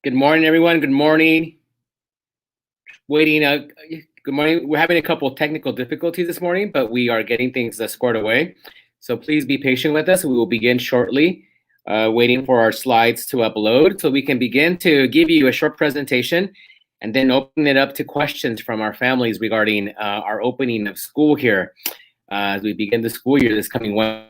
Good morning, everyone. Good morning. Waiting. Good morning. We're having a couple of technical difficulties this morning, but we are getting things squared away. So please be patient with us. We will begin shortly, waiting for our slides to upload so we can begin to give you a short presentation and then open it up to questions from our families regarding our opening of school here as we begin the school year this coming Wednesday.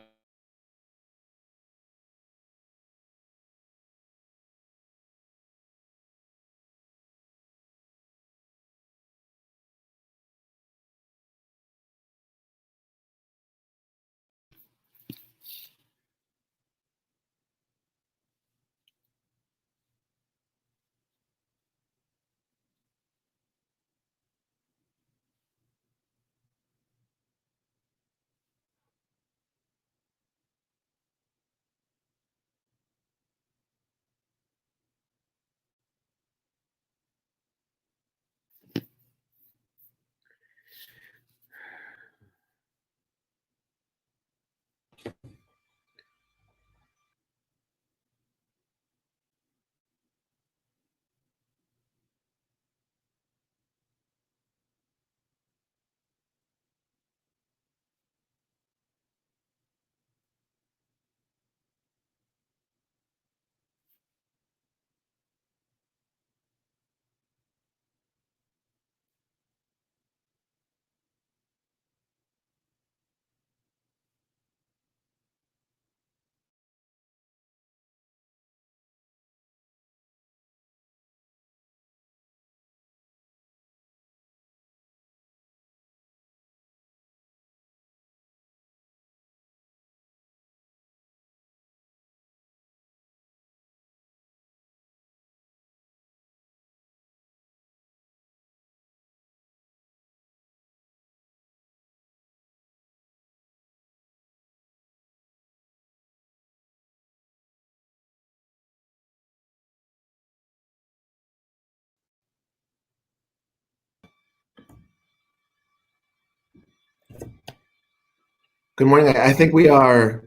Good morning. I think we are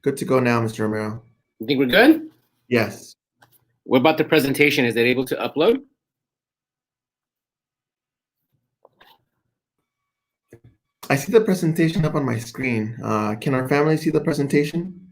good to go now, Mr. Romero. You think we're good? Yes. What about the presentation? Is it able to upload? I see the presentation up on my screen. Can our family see the presentation?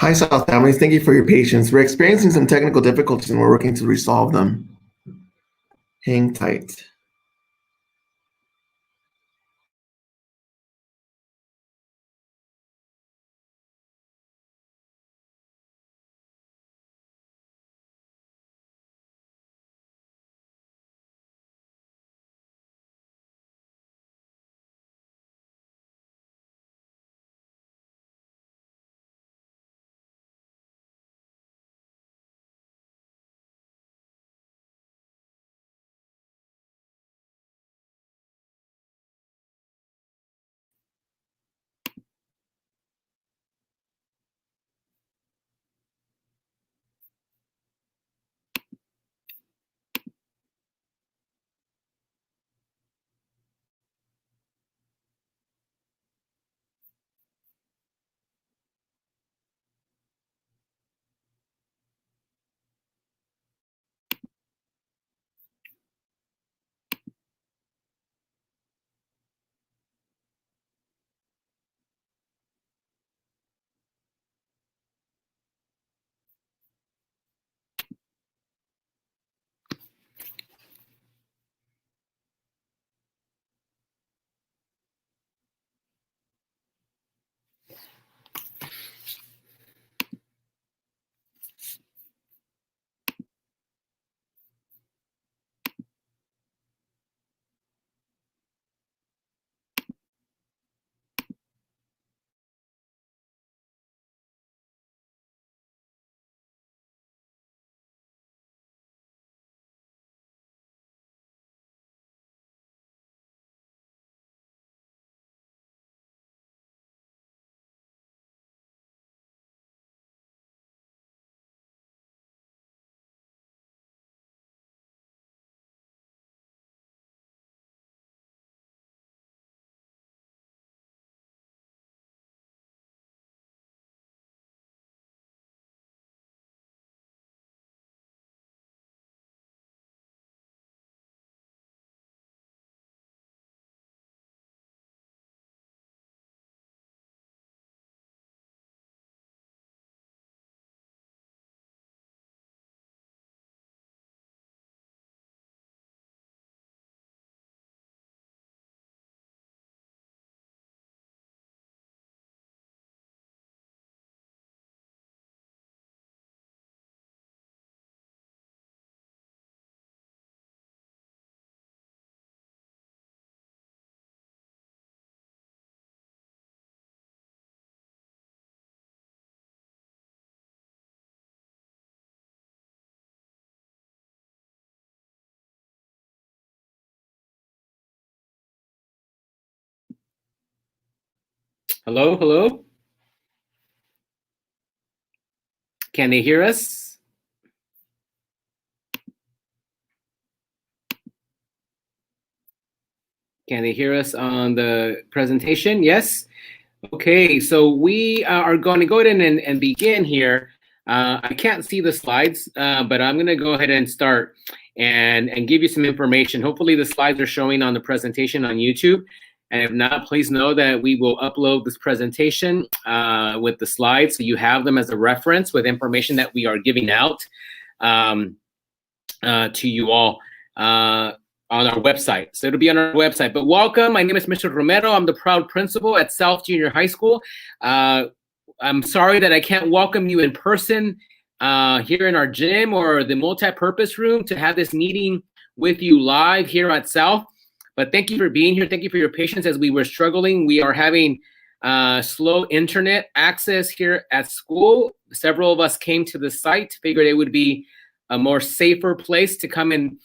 Hi, South families. Thank you for your patience. We're experiencing some technical difficulties and we're working to resolve them. Hang tight. Hello, hello. Can they hear us? Can they hear us on the presentation? Yes. Okay, so we are going to go ahead and begin here. I can't see the slides, but I'm going to go ahead and start and give you some information. Hopefully the slides are showing on the presentation on YouTube. And if not, please know that we will upload this presentation with the slides so you have them as a reference with information that we are giving out to you all on our website. So it'll be on our website. But welcome. My name is Mr. Romero. I'm the proud principal at South Junior High School. I'm sorry that I can't welcome you in person here in our gym or the multi-purpose room to have this meeting with you live here at South. But thank you for being here. Thank you for your patience as we were struggling. We are having slow internet access here at school. Several of us came to the site, figured it would be a more safer place to come and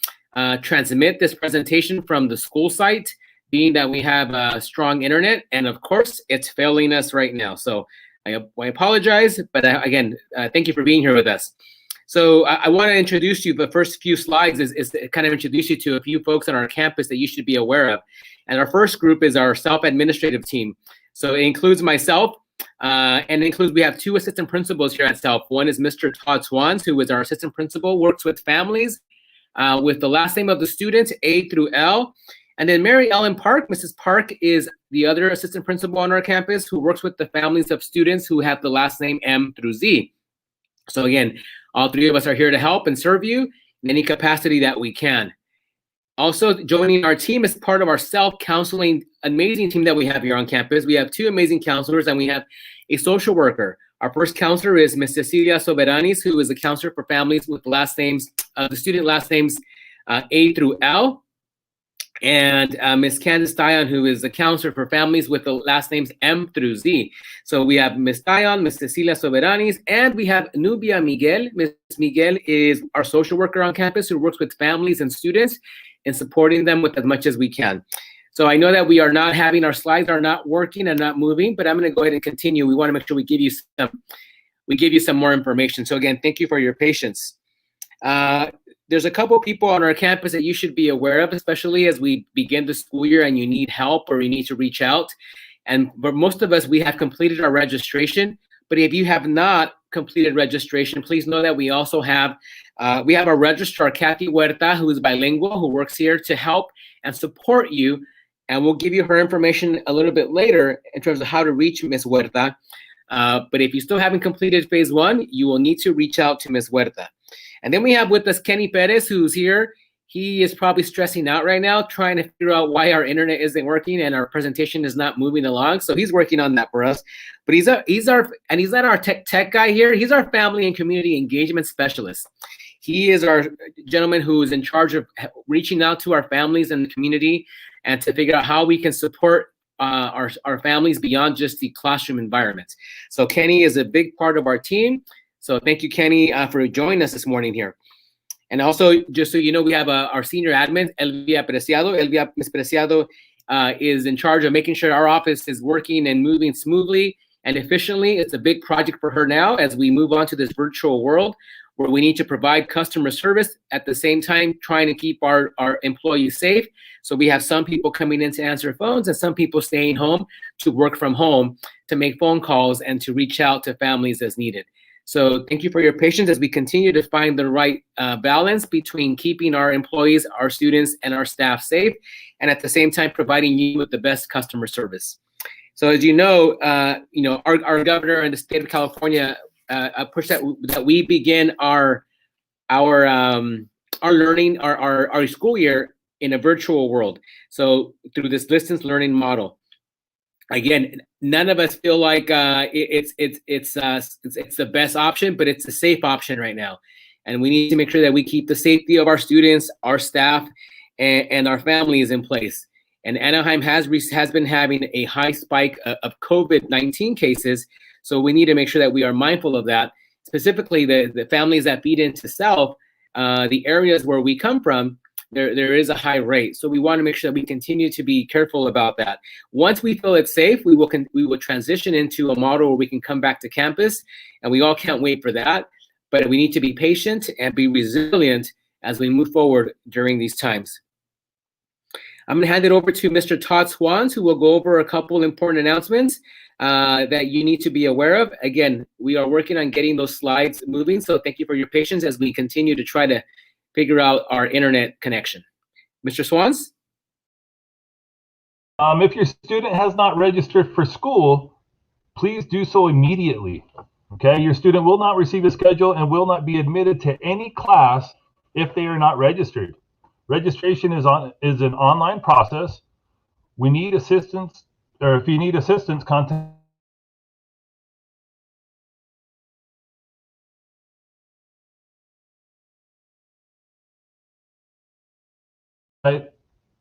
transmit this presentation from the school site, being that we have strong internet, and of course it's failing us right now. So I apologize, but again, thank you for being here with us. So I want to introduce you. The first few slides is to kind of introduce you to a few folks on our campus that you should be aware of. And our first group is our self-administrative team. So it includes myself, and it includes, we have two assistant principals here at Self. One is Mr. Todd Swans, who is our assistant principal, works with families with the last name of the students, A through L. And then Mary Ellen Park, Mrs. Park is the other assistant principal on our campus who works with the families of students who have the last name M through Z. So again, all three of us are here to help and serve you in any capacity that we can. Also joining our team as part of our self-counseling amazing team that we have here on campus. We have two amazing counselors and we have a social worker. Our first counselor is Ms. Cecilia Soberanis, who is a counselor for families with last names, the student last names A through L. And Ms. Candice Dion, who is a counselor for families with the last names M through Z. So we have Ms. Dion, Ms. Cecilia Soberanis, and we have Nubia Miguel. Ms. Miguel is our social worker on campus who works with families and students and supporting them with as much as we can. So I know that we are not having, our slides are not working and not moving, but I'm going to go ahead and continue. We want to make sure we give you some more information. So again, thank you for your patience. There's a couple of people on our campus that you should be aware of, especially as we begin the school year and you need help or you need to reach out. But most of us, we have completed our registration. But if you have not completed registration, please know that we also have our registrar, Kathy Huerta, who is bilingual, who works here to help and support you. And we'll give you her information a little bit later in terms of how to reach Ms. Huerta. But if you still haven't completed phase 1, you will need to reach out to Ms. Huerta. And then we have with us Kenny Perez, who's here. He is probably stressing out right now, trying to figure out why our internet isn't working and our presentation is not moving along. So he's working on that for us. But he's not our tech guy here. He's our family and community engagement specialist. He is our gentleman who is in charge of reaching out to our families and the community and to figure out how we can support our families beyond just the classroom environment. So Kenny is a big part of our team. So thank you, Kenny, for joining us this morning here. And also, just so you know, we have our senior admin, Elvia Preciado. Elvia Ms. Preciado is in charge of making sure our office is working and moving smoothly and efficiently. It's a big project for her now as we move on to this virtual world where we need to provide customer service at the same time trying to keep our employees safe. So we have some people coming in to answer phones and some people staying home to work from home to make phone calls and to reach out to families as needed. So thank you for your patience as we continue to find the right balance between keeping our employees, our students, and our staff safe, and at the same time providing you with the best customer service. So as you know, our governor in the state of California pushed that we begin our learning, our school year in a virtual world. So through this distance learning model. Again, none of us feel like it's the best option, but it's a safe option right now. And we need to make sure that we keep the safety of our students, our staff, and our families in place. And Anaheim has been having a high spike of COVID-19 cases. So we need to make sure that we are mindful of that. Specifically, the families that feed into South, the areas where we come from, there is a high rate. So we want to make sure that we continue to be careful about that. Once we feel it's safe, we will transition into a model where we can come back to campus, and we all can't wait for that. But we need to be patient and be resilient as we move forward during these times. I'm going to hand it over to Mr. Todd Swans, who will go over a couple important announcements that you need to be aware of. Again, we are working on getting those slides moving, so thank you for your patience as we continue to try to figure out our internet connection. Mr. Swans? If your student has not registered for school, please do so immediately. Okay, your student will not receive a schedule and will not be admitted to any class if they are not registered. Registration is an online process. We need assistance, or if you need assistance, contact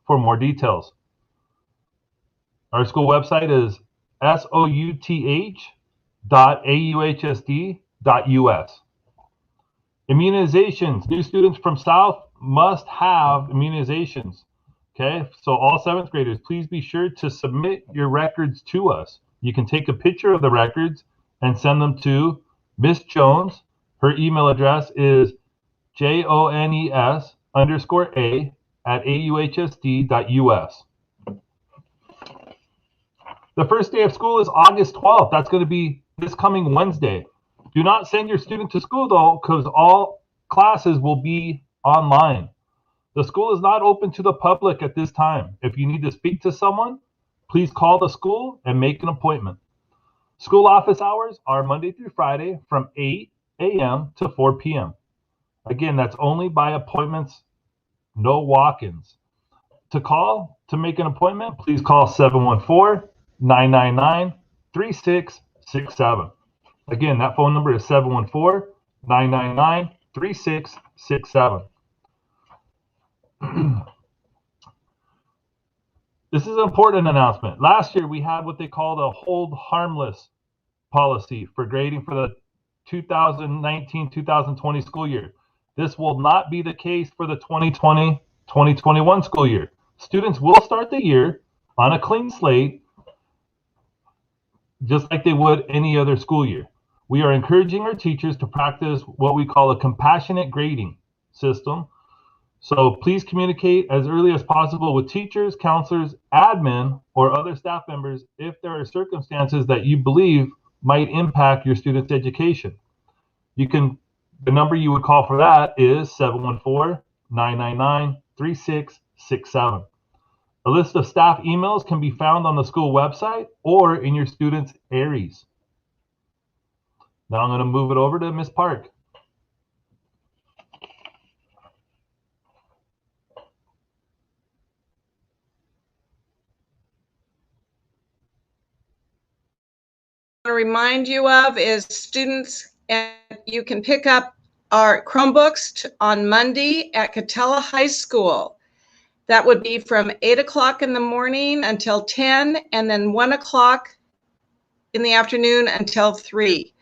for more details. Our school website is south.auhsd.us. Immunizations. New students from South must have immunizations. Okay, so all 7th graders, please be sure to submit your records to us. You can take a picture of the records and send them to Miss Jones. Her email address is jones_a@auhsd.us. The first day of school is August 12th. That's going to be this coming Wednesday. Do not send your student to school, though, because all classes will be online. The school is not open to the public at this time. If you need to speak to someone, please call the school and make an appointment. School office hours are Monday through Friday from 8 a.m. to 4 p.m. Again, that's only by appointments, no walk-ins. To call to make an appointment, please call 714-999-3667. Again, that phone number is 714-999-3667. This is an important announcement. Last year, we had what they called a hold harmless policy for grading for the 2019-2020 school year. This will not be the case for the 2020-2021 school year. Students will start the year on a clean slate, just like they would any other school year. We are encouraging our teachers to practice what we call a compassionate grading system. So please communicate as early as possible with teachers, counselors, admin, or other staff members if there are circumstances that you believe might impact your student's education. The number you would call for that is 714-999-3667. A list of staff emails can be found on the school website or in your student's ARIES. Now I'm going to move it over to Ms. Park. To remind you of is students, and you can pick up our Chromebooks on Monday at Catella High School. That would be from 8 o'clock in the morning until 10, and then 1 o'clock in the afternoon until 3.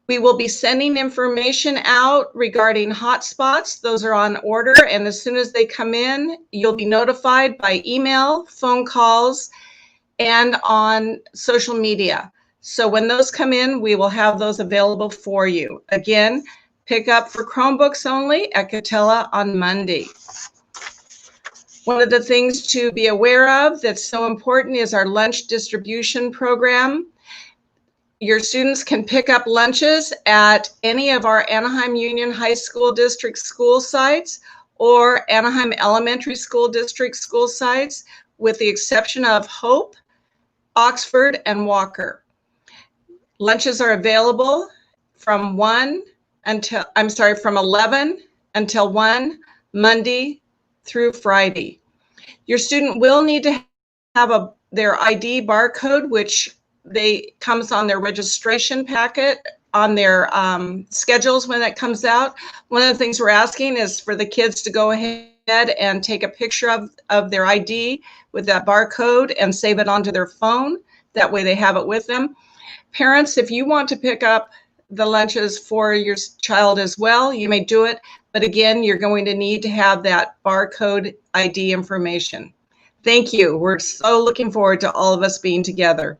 We will be sending information out regarding hotspots. Those are on order, and as soon as they come in, you'll be notified by email, phone calls, and on social media. So when those come in, we will have those available for you. Again, pick up for Chromebooks only at Catella on Monday. One of the things to be aware of that's so important is our lunch distribution program. Your students can pick up lunches at any of our Anaheim Union High School District school sites or Anaheim Elementary School District school sites, with the exception of Hope, Oxford, and Walker. Lunches are available from 11 until 1, Monday through Friday. Your student will need to have their ID barcode, which comes on their registration packet, on their schedules when it comes out. One of the things we're asking is for the kids to go ahead and take a picture of their ID with that barcode and save it onto their phone. That way they have it with them. Parents, if you want to pick up the lunches for your child as well, you may do it. But again, you're going to need to have that barcode ID information. Thank you. We're so looking forward to all of us being together.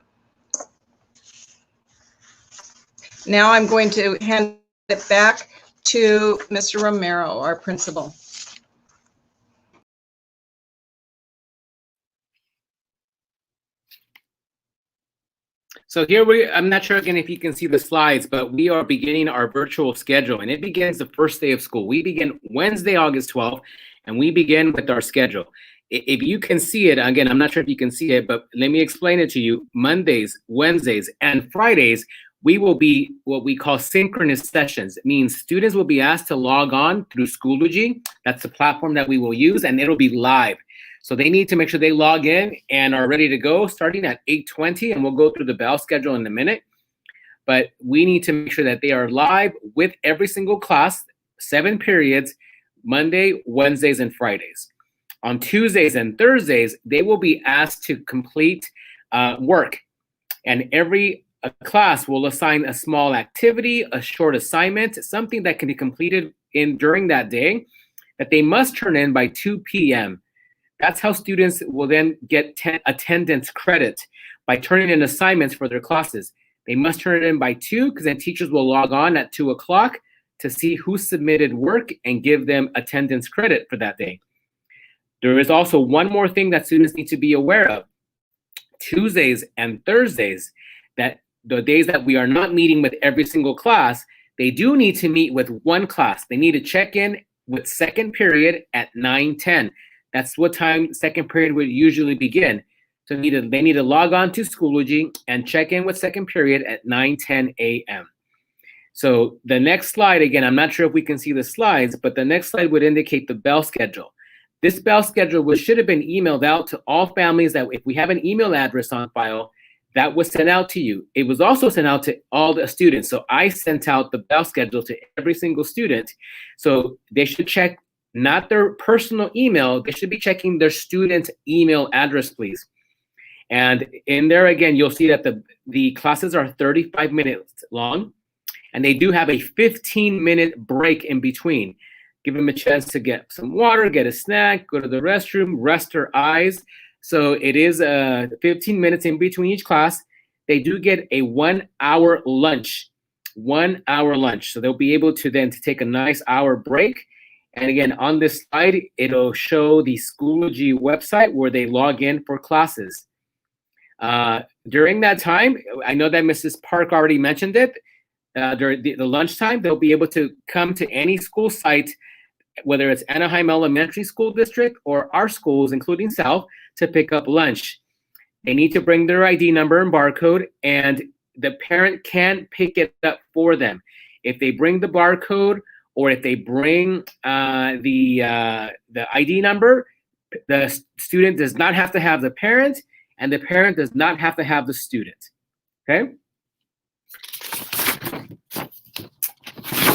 Now I'm going to hand it back to Mr. Romero, our principal. So here I'm not sure again if you can see the slides, but we are beginning our virtual schedule, and it begins the first day of school. We begin Wednesday, August 12th, and we begin with our schedule. If you can see it, again, I'm not sure if you can see it, but let me explain it to you. Mondays, Wednesdays, and Fridays, we will be what we call synchronous sessions. It means students will be asked to log on through Schoology. That's the platform that we will use, and it'll be live. So they need to make sure they log in and are ready to go starting at 8:20, and we'll go through the bell schedule in a minute. But we need to make sure that they are live with every single class, 7 periods, Monday, Wednesdays, and Fridays. On Tuesdays and Thursdays, they will be asked to complete work, and every class will assign a small activity, a short assignment, something that can be completed during that day that they must turn in by 2 p.m. That's how students will then get attendance credit, by turning in assignments for their classes. They must turn it in by 2, because then teachers will log on at 2 o'clock to see who submitted work and give them attendance credit for that day. There is also one more thing that students need to be aware of. Tuesdays and Thursdays, that the days that we are not meeting with every single class, they do need to meet with one class. They need to check in with second period at 9:10. That's what time second period would usually begin. So they need to log on to Schoology and check in with second period at 9:10 a.m. So the next slide, again, I'm not sure if we can see the slides, but the next slide would indicate the bell schedule. This bell schedule should have been emailed out to all families that if we have an email address on file, that was sent out to you. It was also sent out to all the students. So I sent out the bell schedule to every single student. So they should check not their personal email, they should be checking their student email address, please. And in there, again, you'll see that the classes are 35 minutes long, and they do have a 15-minute break in between. Give them a chance to get some water, get a snack, go to the restroom, rest their eyes. So it is 15 minutes in between each class. They do get a 1 hour lunch, 1 hour lunch. So they'll be able to then take a nice hour break. And again, on this slide, it'll show the Schoology website where they log in for classes. During that time, I know that Mrs. Park already mentioned it, during the lunchtime, they'll be able to come to any school site, whether it's Anaheim Elementary School District or our schools, including South, to pick up lunch. They need to bring their ID number and barcode, and the parent can pick it up for them. If they bring the barcode or if they bring the ID number, the student does not have to have the parent, and the parent does not have to have the student. Okay?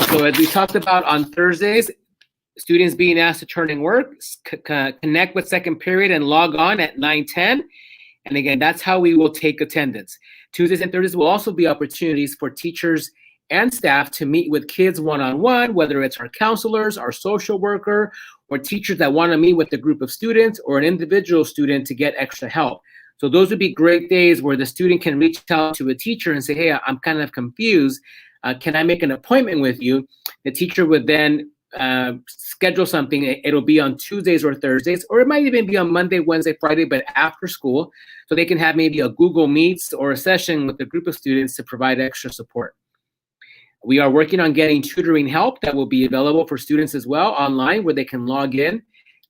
So as we talked about on Thursdays, students being asked to turn in work, connect with second period and log on at 9:10. And again, that's how we will take attendance. Tuesdays and Thursdays will also be opportunities for teachers and staff to meet with kids one-on-one, whether it's our counselors, our social worker, or teachers that want to meet with a group of students or an individual student to get extra help. So those would be great days where the student can reach out to a teacher and say, hey, I'm kind of confused. Can I make an appointment with you? The teacher would then schedule something. It'll be on Tuesdays or Thursdays, or it might even be on Monday, Wednesday, Friday, but after school. So they can have maybe a Google Meets or a session with a group of students to provide extra support. We are working on getting tutoring help that will be available for students as well online, where they can log in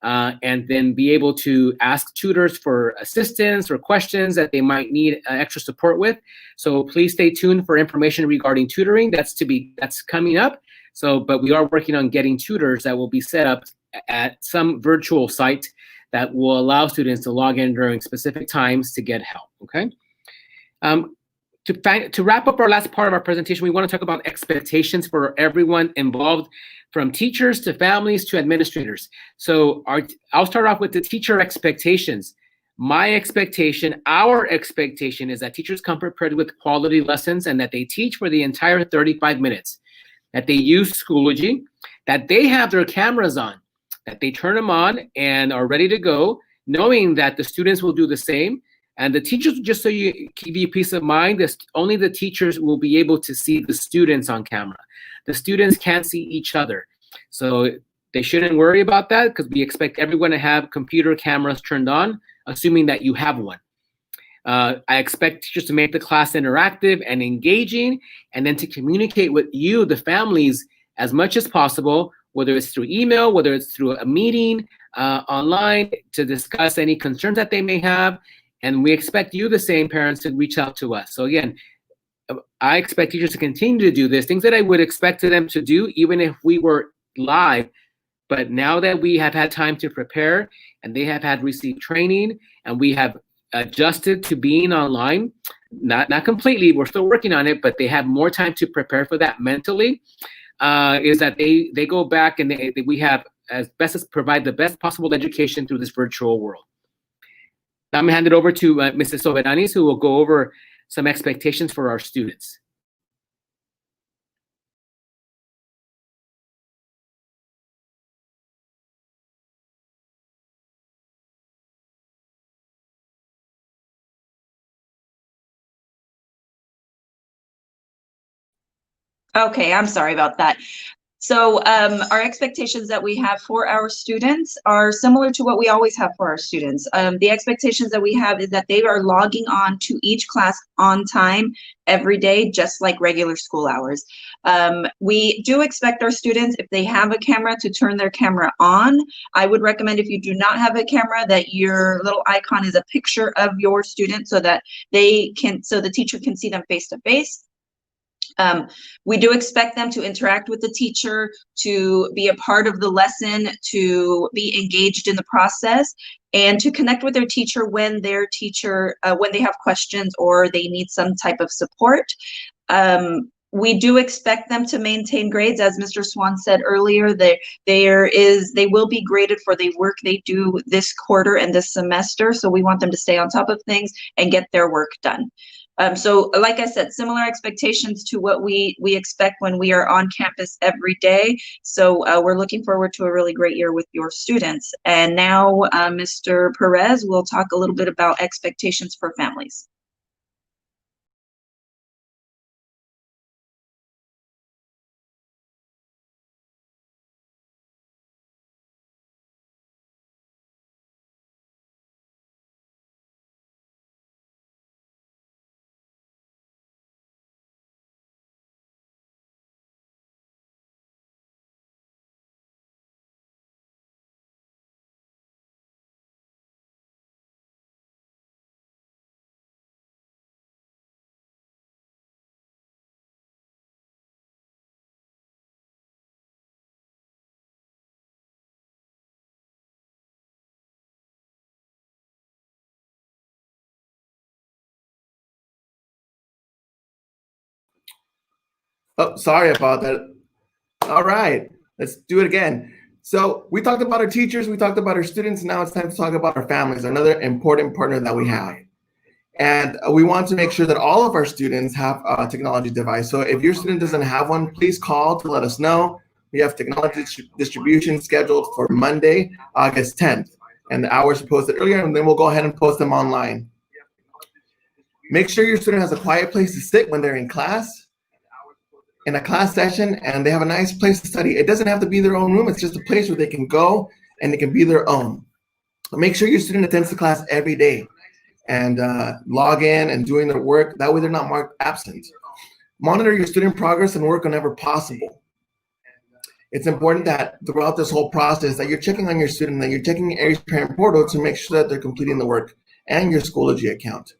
and then be able to ask tutors for assistance or questions that they might need extra support with. So please stay tuned for information regarding tutoring. That's coming up. So, but we are working on getting tutors that will be set up at some virtual site that will allow students to log in during specific times to get help. Okay. To wrap up our last part of our presentation, we want to talk about expectations for everyone involved, from teachers to families to administrators. So I'll start off with the teacher expectations. My expectation, our expectation, is that teachers come prepared with quality lessons and that they teach for the entire 35 minutes, that they use Schoology, that they have their cameras on, that they turn them on and are ready to go, knowing that the students will do the same. And the teachers, just so you give you peace of mind, only the teachers will be able to see the students on camera. The students can't see each other. So they shouldn't worry about that, because we expect everyone to have computer cameras turned on, assuming that you have one. I expect teachers to make the class interactive and engaging, and then to communicate with you, the families, as much as possible, whether it's through email, whether it's through a meeting online, to discuss any concerns that they may have. And we expect you, the same parents, to reach out to us. So again, I expect teachers to continue to do this, things that I would expect them to do even if we were live. But now that we have had time to prepare and they have had received training and we have adjusted to being online, not completely, we're still working on it, but they have more time to prepare for that mentally, is that they go back and we have as best as provide the best possible education through this virtual world. Now I'm going to hand it over to Mrs. Soberanis, who will go over some expectations for our students. Okay, I'm sorry about that. So our expectations that we have for our students are similar to what we always have for our students. The expectations that we have is that they are logging on to each class on time every day, just like regular school hours. We do expect our students, if they have a camera, to turn their camera on. I would recommend, if you do not have a camera, that your little icon is a picture of your student so that the teacher can see them face to face. We do expect them to interact with the teacher, to be a part of the lesson, to be engaged in the process, and to connect with their teacher when they have questions or they need some type of support. We do expect them to maintain grades. As Mr. Swan said earlier, they will be graded for the work they do this quarter and this semester. So we want them to stay on top of things and get their work done. So like I said, similar expectations to what we expect when we are on campus every day. So we're looking forward to a really great year with your students. And now Mr. Perez will talk a little bit about expectations for families. Oh, sorry about that. All right, let's do it again. So we talked about our teachers, we talked about our students. Now it's time to talk about our families, another important partner that we have. And we want to make sure that all of our students have a technology device. So if your student doesn't have one, please call to let us know. We have technology distribution scheduled for Monday, August 10th. And the hours are posted earlier, and then we'll go ahead and post them online. Make sure your student has a quiet place to sit when they're in class, in a class session, and they have a nice place to study. It doesn't have to be their own room. It's just a place where they can go and they can be their own. Make sure your student attends the class every day and log in and doing their work. That way they're not marked absent. Monitor your student progress and work whenever possible. It's important that throughout this whole process that you're checking on your student, that you're checking your Aries Parent Portal to make sure that they're completing the work and your Schoology account.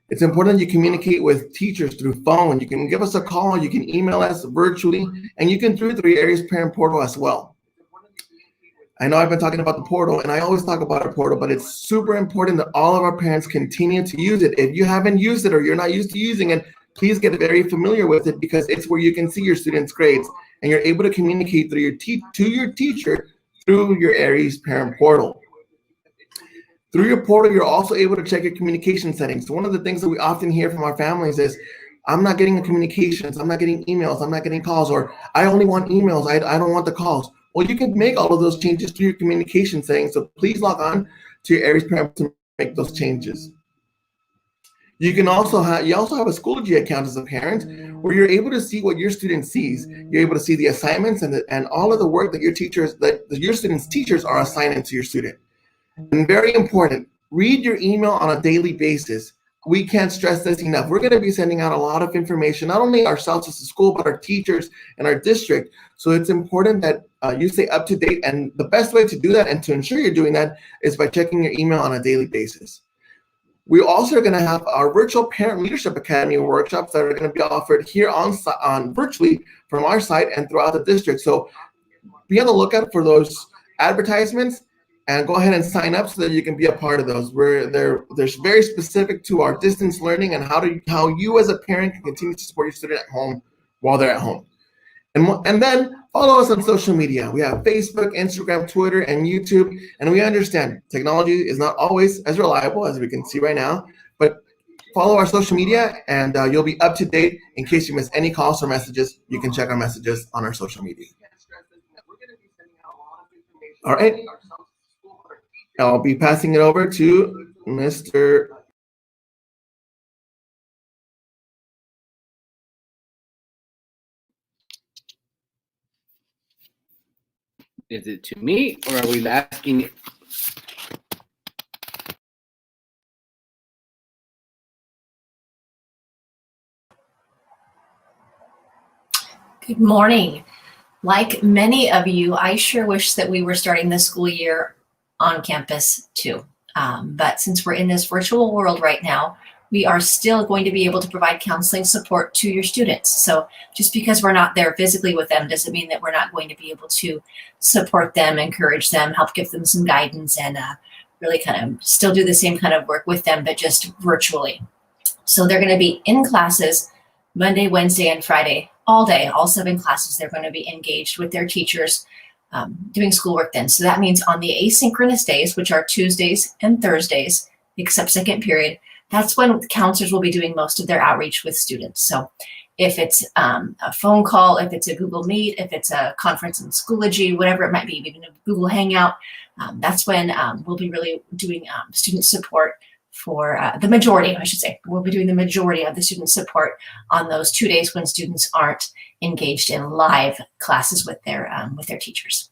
It's important that you communicate with teachers through phone. You can give us a call, you can email us virtually, and you can do it through your Aries Parent Portal as well. I know I've been talking about the portal, and I always talk about our portal, but it's super important that all of our parents continue to use it. If you haven't used it or you're not used to using it, please get very familiar with it, because it's where you can see your students' grades, and you're able to communicate through to your teacher through your Aries Parent Portal. Through your portal, you're also able to check your communication settings. So one of the things that we often hear from our families is, I'm not getting the communications, I'm not getting emails, I'm not getting calls, or I only want emails, I don't want the calls. Well, you can make all of those changes through your communication settings. So please log on to your Aries Parent to make those changes. You can also have a Schoology account as a parent, where you're able to see what your student sees. You're able to see the assignments and all of the work that your students' teachers are assigning to your student. And very important, read your email on a daily basis. We can't stress this enough. We're going to be sending out a lot of information, not only ourselves as a school, but our teachers and our district. So it's important that you stay up to date. And the best way to do that and to ensure you're doing that is by checking your email on a daily basis. We also are going to have our virtual Parent Leadership Academy workshops that are going to be offered here on virtually from our site and throughout the district. So be on the lookout for those advertisements and go ahead and sign up so that you can be a part of those. They're very specific to our distance learning and how you as a parent can continue to support your student at home while they're at home. And then follow us on social media. We have Facebook, Instagram, Twitter, and YouTube. And we understand technology is not always as reliable as we can see right now, but follow our social media and you'll be up to date. In case you miss any calls or messages, you can check our messages on our social media. All right. I'll be passing it over to Mr. Is it to me, or are we asking? Good morning. Like many of you, I sure wish that we were starting the school year on campus too. But since we're in this virtual world right now, we are still going to be able to provide counseling support to your students. So just because we're not there physically with them doesn't mean that we're not going to be able to support them, encourage them, help give them some guidance, and really kind of still do the same kind of work with them, but just virtually. So they're going to be in classes Monday, Wednesday, and Friday, all day, all 7 classes. They're going to be engaged with their teachers doing schoolwork then. So that means on the asynchronous days, which are Tuesdays and Thursdays, except second period, that's when counselors will be doing most of their outreach with students. So if it's a phone call, if it's a Google Meet, if it's a conference in Schoology, whatever it might be, even a Google Hangout, that's when we'll be really doing student support for the majority, I should say. We'll be doing the majority of the student support on those 2 days when students aren't engaged in live classes with their teachers.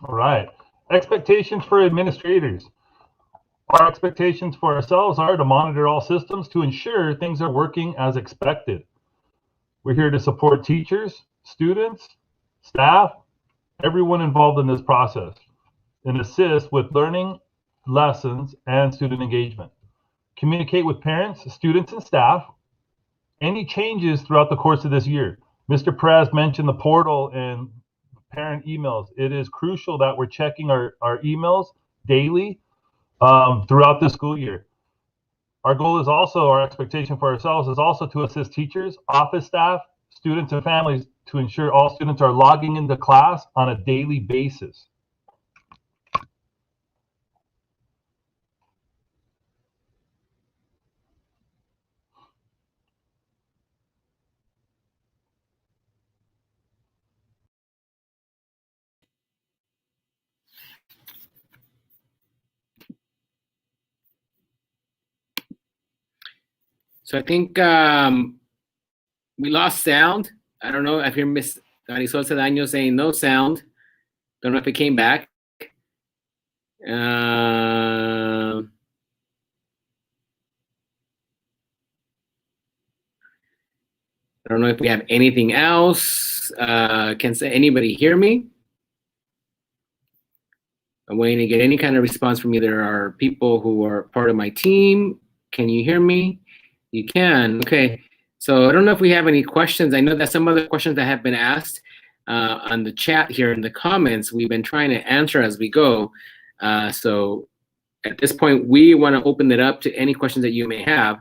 All right. Expectations for administrators. Our expectations for ourselves are to monitor all systems to ensure things are working as expected. We're here to support teachers, students, staff, everyone involved in this process, and assist with learning, lessons, and student engagement. Communicate with parents, students, and staff. Any changes throughout the course of this year. Mr. Perez mentioned the portal and parent emails. It is crucial that we're checking our emails daily throughout the school year. Our goal is also, our expectation for ourselves is also to assist teachers, office staff, students, and families to ensure all students are logging into class on a daily basis. So I think we lost sound. I don't know. I hear Miss Marisol Cedaño saying no sound. Don't know if it came back. I don't know if we have anything else. Can anybody hear me? I'm waiting to get any kind of response from either our people who are part of my team. Can you hear me? You can. Okay. So I don't know if we have any questions. I know that some other questions that have been asked on the chat here in the comments, we've been trying to answer as we go. So at this point, we want to open it up to any questions that you may have.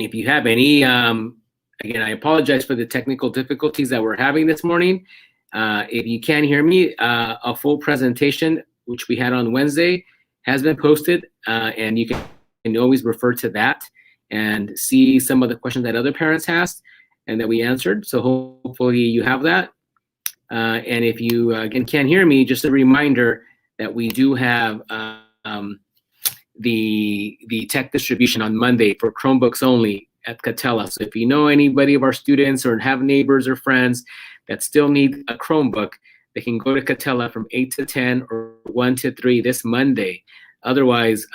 If you have any, again, I apologize for the technical difficulties that we're having this morning. If you can hear me, a full presentation, which we had on Wednesday, has been posted, and you can always refer to that and see some of the questions that other parents asked and that we answered. So hopefully you have that. And if you, again, can't hear me, just a reminder that we do have the tech distribution on Monday for Chromebooks only at Catella. So if you know anybody of our students or have neighbors or friends that still need a Chromebook, they can go to Catella from 8 to 10 or 1 to 3 this Monday. Otherwise,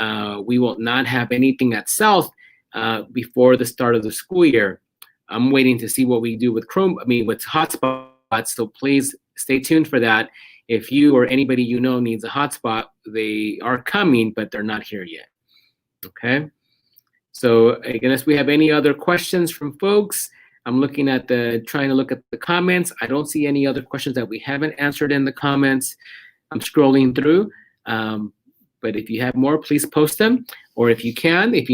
we will not have anything at South before the start of the school year. I'm waiting to see what we do with with hotspots. So please stay tuned for that. If you or anybody you know needs a hotspot, they are coming, but they're not here yet. Okay. So unless we have any other questions from folks, I'm looking at trying to look at the comments. I don't see any other questions that we haven't answered in the comments. I'm scrolling through. But if you have more, please post them. Or if you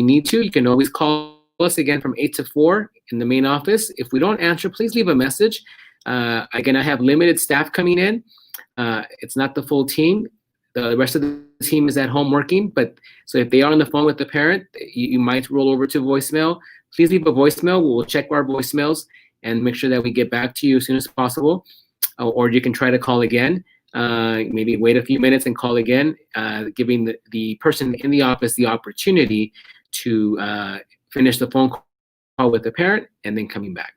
need to, you can always call us again from 8 to 4 in the main office. If we don't answer, please leave a message. Again, I have limited staff coming in. It's not the full team. the rest of the team is at home working, but so if they are on the phone with the parent, you might roll over to voicemail. Please leave a voicemail. We'll check our voicemails and make sure that we get back to you as soon as possible. Or you can try to call again. Maybe wait a few minutes and call again, giving the person in the office the opportunity to finish the phone call with the parent and then coming back.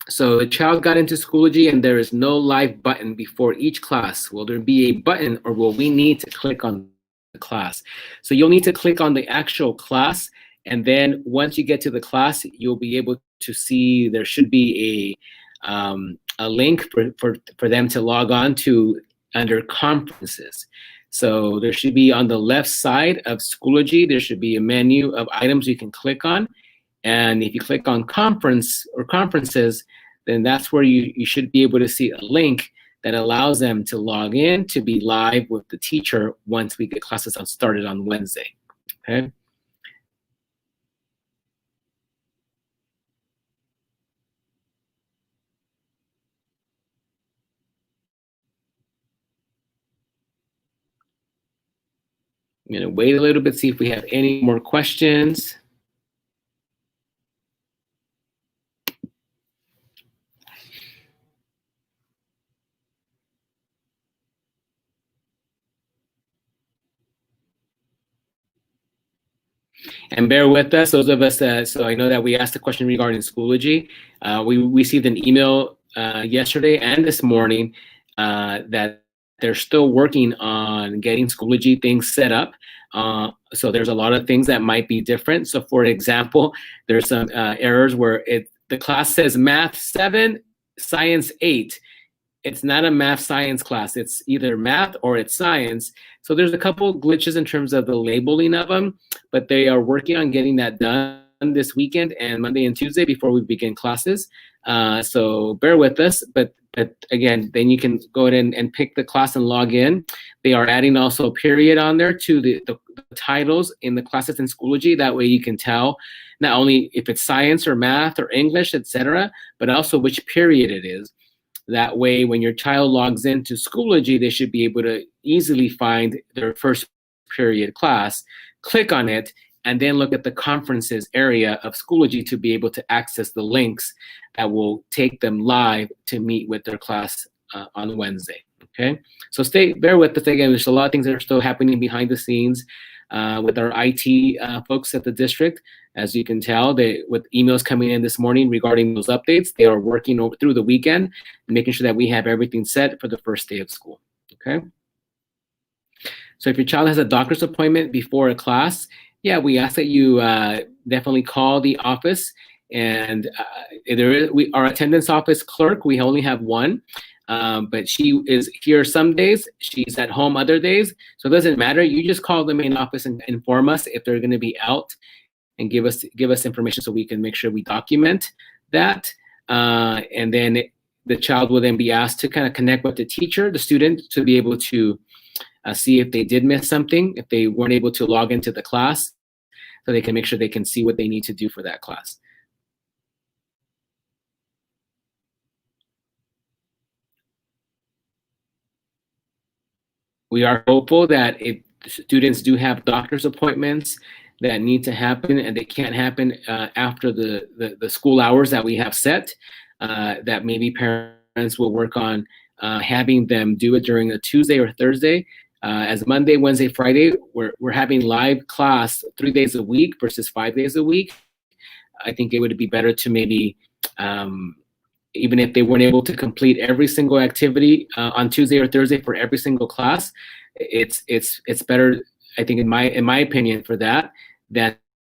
So the child got into Schoology and there is no live button before each class. Will there be a button, or will we need to click on the class? So you'll need to click on the actual class, and then once you get to the class, you'll be able to see there should be a link for them to log on to under conferences. So there should be on the left side of Schoology, there should be a menu of items you can click on. And if you click on conference or conferences, then that's where you should be able to see a link that allows them to log in to be live with the teacher once we get classes started on Wednesday, okay? I'm gonna wait a little bit, see if we have any more questions. And bear with us, those of us that, so I know that we asked a question regarding Schoology. We received an email yesterday and this morning that they're still working on getting Schoology things set up. So there's a lot of things that might be different. So for example, there's some errors where the class says Math 7, Science 8. It's not a math science class. It's either math or it's science. So there's a couple glitches in terms of the labeling of them, but they are working on getting that done this weekend and Monday and Tuesday before we begin classes. So bear with us, but again, then you can go ahead and pick the class and log in. They are adding also a period on there to the titles in the classes in Schoology. That way you can tell not only if it's science or math or English, etc., but also which period it is. That way, when your child logs into Schoology, they should be able to easily find their first period class, click on it, and then look at the conferences area of Schoology to be able to access the links that will take them live to meet with their class on Wednesday, okay? So bear with us again. There's a lot of things that are still happening behind the scenes with our IT folks at the district. As you can tell, with emails coming in this morning regarding those updates, they are working through the weekend and making sure that we have everything set for the first day of school, okay? So if your child has a doctor's appointment before a class, yeah, we ask that you definitely call the office. And our attendance office clerk, we only have one, but she is here some days, she's at home other days. So it doesn't matter, you just call the main office and inform us if they're gonna be out and give us information so we can make sure we document that. And then the child will then be asked to kind of connect with the teacher, the student, to be able to see if they did miss something, if they weren't able to log into the class, so they can make sure they can see what they need to do for that class. We are hopeful that if students do have doctor's appointments that need to happen and they can't happen after the school hours that we have set, that maybe parents will work on having them do it during a Tuesday or Thursday. As Monday, Wednesday, Friday, we're having live class 3 days a week versus 5 days a week. I think it would be better to maybe, even if they weren't able to complete every single activity on Tuesday or Thursday for every single class, it's better, I think, in my opinion, for that than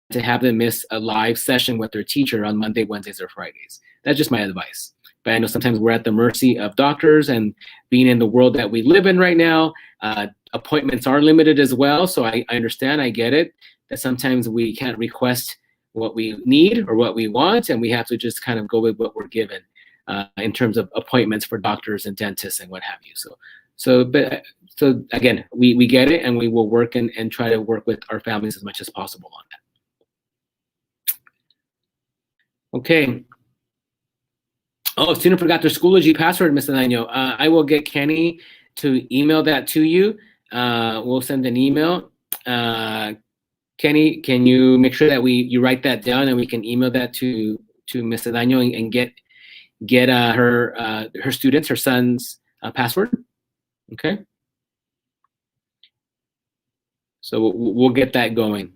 to have them miss a live session with their teacher on Monday, Wednesdays, or Fridays. That's just my advice. But I know sometimes we're at the mercy of doctors, and being in the world that we live in right now, appointments are limited as well. So I understand, I get it, that sometimes we can't request what we need or what we want, and we have to just kind of go with what we're given in terms of appointments for doctors and dentists and what have you. So again, we get it, and we will work and try to work with our families as much as possible on that. Okay. Oh, student forgot their Schoology password, Mr. Daño. I will get Kenny to email that to you. We'll send an email. Kenny, can you make sure that you write that down and we can email that to Mr. Daño and get her students, her son's password? Okay. So we'll get that going.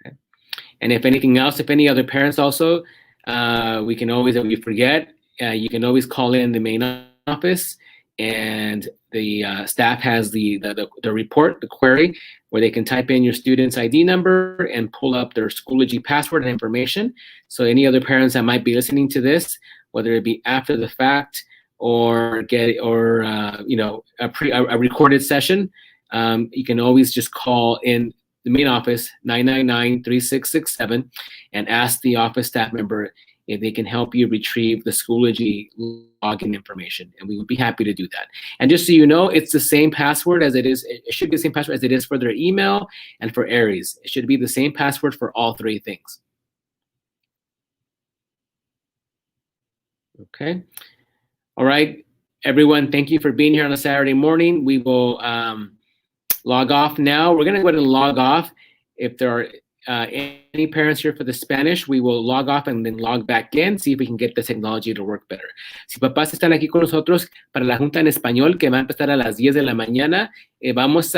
Okay. And if anything else, if any other parents also, we can always, if we forget, you can always call in the main office, and the staff has the report, the query, where they can type in your student's ID number and pull up their Schoology password and information. So any other parents that might be listening to this, whether it be after the fact or a recorded session, you can always just call in the main office, 999-3667, and ask the office staff member if they can help you retrieve the Schoology login information, and we would be happy to do that. And just so you know, it's the same password as it is. It should be the same password as it is for their email and for Aries. It should be the same password for all three things. Okay. All right, everyone. Thank you for being here on a Saturday morning. We will log off now. We're going to go ahead and log off. If there are any parents here for the Spanish, we will log off and then log back in, see if we can get the technology to work better. Si papás están aquí con nosotros para la junta en español, que va a empezar a las 10 de la mañana, estamos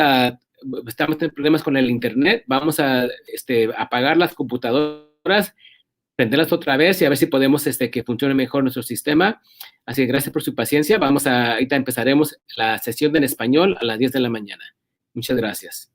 teniendo problemas con el internet, vamos a apagar las computadoras, prenderlas otra vez y a ver si podemos que funcione mejor nuestro sistema. Así que gracias por su paciencia. Ahorita empezaremos la sesión en español a las 10 de la mañana. Muchas gracias.